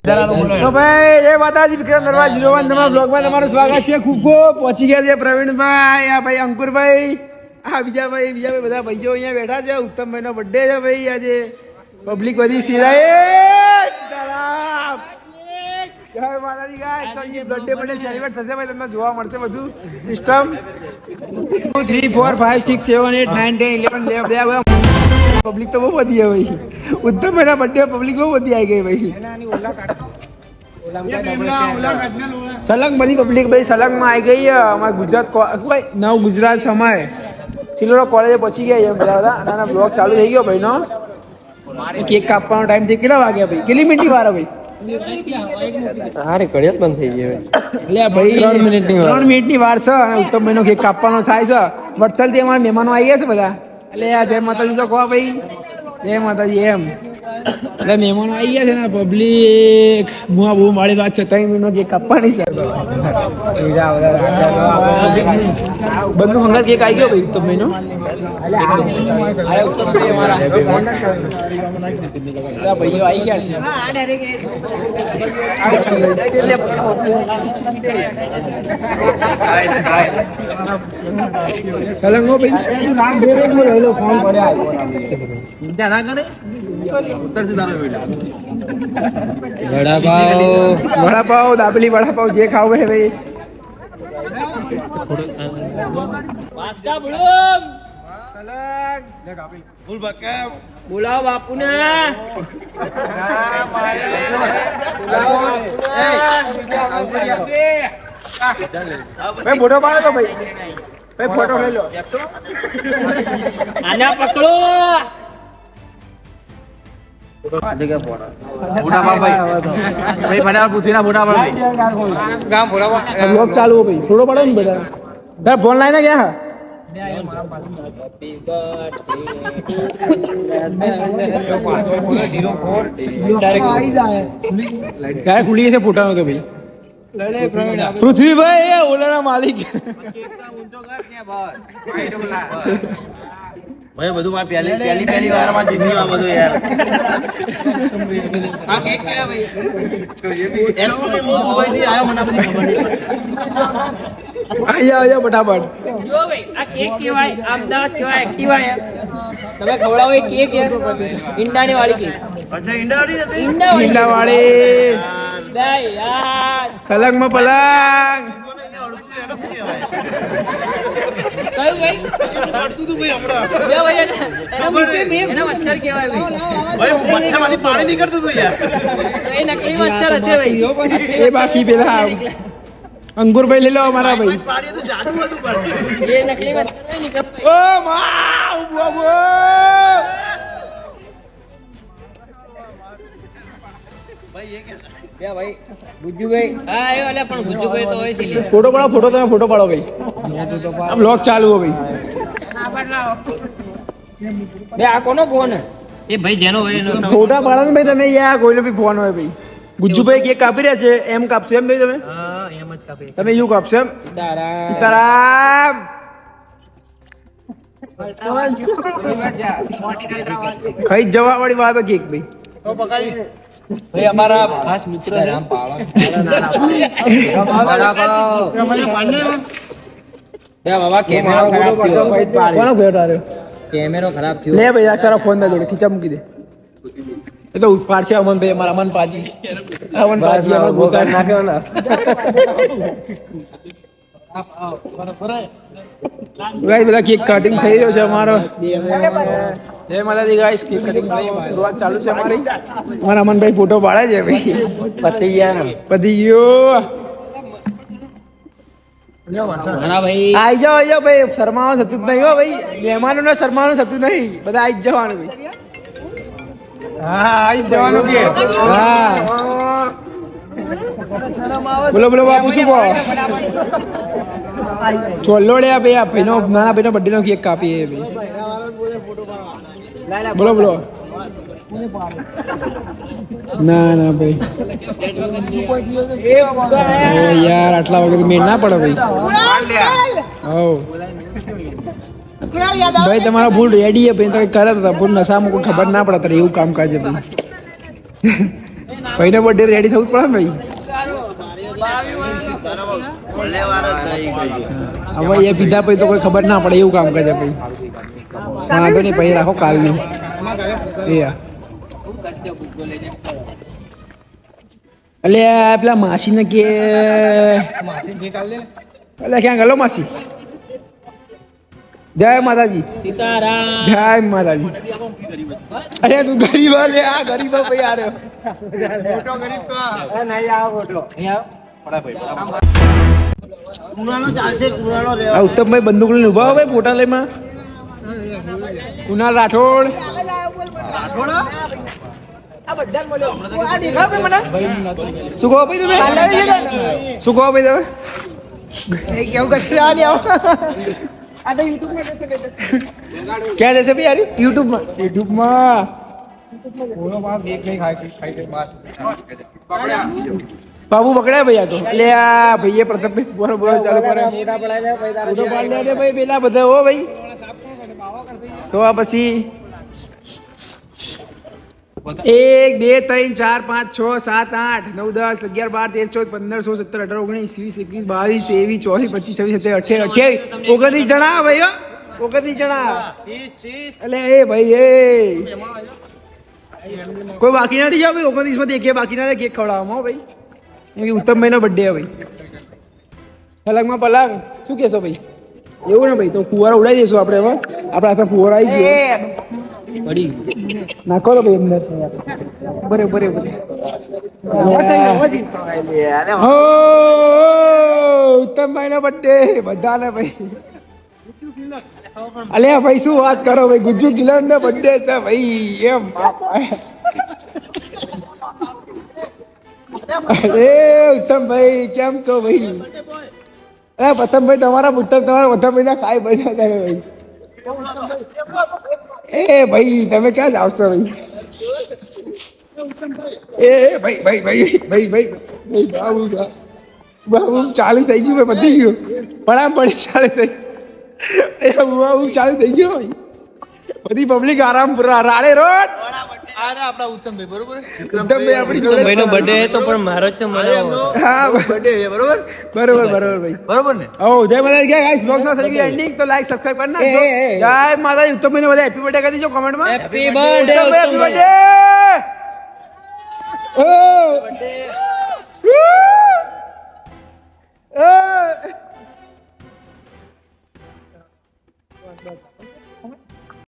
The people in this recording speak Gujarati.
તો ભાઈ જય માતાજી, વિક્રમ દરબાર 01 તમારા બ્લોગમાં તમારું સ્વાગત છે. ખૂબ ખૂબ પહોંચી ગયા છે પ્રવીણભાઈ, આ ભાઈ અંકુરભાઈ, આ બીજા ભાઈ બધા ભાઈઓ અહીંયા બેઠા છે. ઉત્તમભાઈ નો બર્થડે છે ભાઈ આજે. પબ્લિક બધી સિરાય જય માતાજી ગાય. તો એ બર્થડે સેલિબ્રેટ થશે ભાઈ, તમને જોવા મળશે બધું સિસ્ટમ. 2 3 4 5 6 7 8 9 10 11 પબ્લિક તો બહુ વધી है भाई. ઉત્તમભાઈ ના બર્થડે પબ્લિક બહુ વધી આવી ગઈ ભાઈ. સલંગ બધી પબ્લિક ભાઈ સલંગ માં આવી ગઈ. અમારા ગુજરાત ભાઈ નવ ગુજરાત સમય ચિલોડા કોલેજે પહોંચી ગયા છે બધા. નાના બ્લોગ ચાલુ થઈ ગયો ભાઈ નો. કેક કાપવાનો ટાઈમ થઈ કેટલા વાગ્યા ભાઈ? કેટલી મિનિટ વાર ભાઈ? હારે ઘડિયાળ બંધ થઈ ગઈ એટલે ભાઈ 3 મિનિટની વાર છે. અને ઉત્તમભાઈ નો કેક કાપવાનો થાય છે. વડસલથી અમારા મહેમાનો આવી ગયા છે બધા. એટલે આ જય માતાજી તો કહો ભાઈ, જય માતાજી એમ. એટલે મહેમાનો આવી ગયા છે ને પબ્લિક મુઆ બહુ મારી વાત છે. 3 મિનિટ કેક કાપવાની છે. બધું મંગળ કેક આવી ગયો ભાઈ ઉત્તમભાઈ નો. ભાઈઓ આવી ગયા છે. સલંગો ભાઈ ફોન વડાપાવ દાબેલી વડાપાવ જે ખાવ હે ભાઈ. બોલાવો બાપુને. ભાઈ ફોટો પાડો તો ભાઈ. ભાઈ ફોટો લઈ લો. આના પકડો. ચાલુ ભાઈ ફોટો પાડો ને બધા. ફોન લાઈને ગયા ક્યારે ખુલી છે ફોટા તો ભાઈ. પૃથ્વીભાઈ ઓલાના માલિક ભાઈ બધું માં પહેલી વાર માં જિંદગીમાં બધું યાર. આ કેક કેવા ભાઈ? એનો મોબાઈલ થી આયો મને બધી ખબર નહીં. આયા ફટાફટ. જો ભાઈ આ કેક કેવાય, અમદાવાદ કેવાય, એક્ટિવા છે. તમે ખવડાવો એ કેક છે ઈંડાની વાળી કેક. અચ્છા ઈંડાવાળી હતી? ઈંડાવાળી બે યાર સલંગ માં પલંગ. કયું ભાઈ? પડતું તું ભાઈ હમણાં. બે ભાઈ એના મચ્છર કહેવાય ભાઈ. ભાઈ મચ્છરમાંથી પાણી નીકળતું હતું યાર. એ નકલી મચ્છર છે ભાઈ. એ બાકી પેલા અંકુરભાઈ લઈ લો અમારા ભાઈ. પાણી તો જાદુ હતું પણ. એ નકલી મચ્છર નીકળ. ઓ માં બાબો ભાઈ એ કે બે ભાઈ ગુજ્જુભાઈ હા એ અલ્યા પણ ગુજ્જુભાઈ તો હોય છે લે. ફોટો પાડો. તમે ફોટો પાડો ભાઈ. આ બ્લોગ ચાલુ હો ભાઈ. બે આ કોનો ફોન એ ભાઈ જેનો હોય એનો ફોટા પાડો ને ભાઈ તમે યાર. કોઈનો બી ફોન હોય ભાઈ. ગુજ્જુભાઈ કેક કાપી રહ્યા છે એમ કાપશો એમ ભાઈ તમે? હા એમ જ કાપે. તમે યુ કાપશો એમ? સીતારામ સીતારામ. ખાઈ જવા વાળી વાત કેક ભાઈ. ભાઈ અમારા ખાસ મિત્ર છે. બે બાબા કેમેરો ખરાબ થયો. કોનો ભેટ આવ્યો? કેમેરો ખરાબ થયો. લે ભાઈ આ તારા ફોન ના જોડે ખીચા મૂકી દે. એ તો પાડશે અમન ભાઈ અમારા અમન પાજી. અમન પાજી અમાર ગોકાર નાખ્યો ને. ગાઈસ બધા કેક કટિંગ થઈ રહ્યો છે અમારો. જય માતાજી ગાઈસ. કેક કટિંગ શરૂઆત ચાલુ છે અમારી. અમારા અમનભાઈ ફોટો પાડે છે ભાઈ. પતી ગયો. ઘણા ભાઈ આઈ જાઓ ભાઈ. શરમાવાનું થતું જ નહીં હો ભાઈ. મહેમાનોને શરમાવાનું થતું નહીં. બધા આઈ જ જવાનું ભાઈ. હા આઈ જવાનું કે હા. બોલો બાપુ શું કહો? ચોલ્લો લે ભાઈ. આ ભાઈનો નાના ભાઈનો બર્થડે નો કેક કાપીએ ભાઈ. બોલો ના ભાઈ. યાર આટલા વખત મેળ ના પડે ભાઈ. ભાઈ તમારા ભૂલ રેડી છે ભાઈ. તમે કરે તો ભૂલ નશામાં કોઈ ખબર ના પડે તારે એવું કામ કાજે ભાઈ. ભાઈને બર્થડે રેડી થવું જ પડે ને ભાઈ. હવે એ પીધા પછી તો કોઈ ખબર ના પડે એવું કામ કરે છે ભાઈ. વાંધો નહીં પછી રાખો કાલનું. એ એટલે પેલા માસીને કે એટલે ક્યાં ગયેલો માસી? જય માતાજી. સીતારામ. જય માતાજી. અરે તું ગરીબ લે આ ગરીબ ભાઈ આ રહ્યો. કુણાનો ચાલશે, કુણાનો આ રહેવા. ઉત્તમભાઈ બંદૂક લઈને ઉભા હોય પોટાલયમાં. કુનાલ રાઠોડ. શું કહો ભાઈ તમે? શું કહો ભાઈ તમે? કેવું કચ્છી આ નહીં આવો. ક્યાં જશે ભાઈ યાર? યુટ્યુબમાં. બાબુ પકડ્યા ભાઈ આ તો. એટલે આ ભાઈએ પ્રતાપભાઈ બોલો ચાલુ કરે. ફોટો પાડી લે ભાઈ પેલા બધા હો ભાઈ. તો આ પછી 1 2 3 4 5 6 7 8 9 10 11 12 13 14 15 16 17 18 19 20 21 22 23 24 25 26 27 28 29 જણા ભાઈ હો. 29 જણા. એટલે એ ભાઈ એ કોઈ બાકી ના રહી જાવ ભાઈ. 29 માંથી એક બાકી ના રહે. કેક ખવડાવવામાં હો ભાઈ. એમ કે ઉત્તમભાઈ નો બર્થડે ભાઈ. પલંગમાં પલંગ શું કેશો ભાઈ? એવું ને ભાઈ તો ફુવારા ઉડાવી દઈશું આપણે હવે. આપણા હાથમાં ફુવારા આવી ગયો. નાખો તો ભાઈ અંદર. બરે હો ઉત્તમભાઈ નો બર્થડે બધાને ભાઈ. અલ્યા ભાઈ શું વાત કરો ભાઈ. ગુજ્જુ ગિલાન નો બર્થડે છે ભાઈ. એમ અરે ઉત્તમભાઈ કેમ છો ભાઈ? અરે પ્રથમભાઈ તમારા ઉત્તમભાઈ ના ખાઈ બન્યા હતા ભાઈ. એ ભાઈ તમે ક્યાં જાવ છો ભાઈ? એ ભાઈ બાબુ ચાલુ થઈ ગયું ભાઈ. પતી ગયું પણ આમ પડી ચાલુ થઈ. એ બાબુ ચાલુ થઈ ગયું ભાઈ. બધી પબ્લિક આરામ રાડે રોડ. ઉત્તમભાઈ આપણી જોડે ભાઈનો બર્થડે તો પણ મારો જ છે. હા બર્થડે બરોબર ભાઈ. બરોબર ને? ઓ જય માતાજી. ગાઈસ બ્લોગ નો થઈ ગયો એન્ડિંગ. તો લાઈક સબસ્ક્રાઇબ કરી નાખજો. જય માતાજી. ઉત્તમભાઈને બધા હેપી બર્થડે કરી દેજો કમેન્ટમાં. Happy birthday happy birthday. ઓ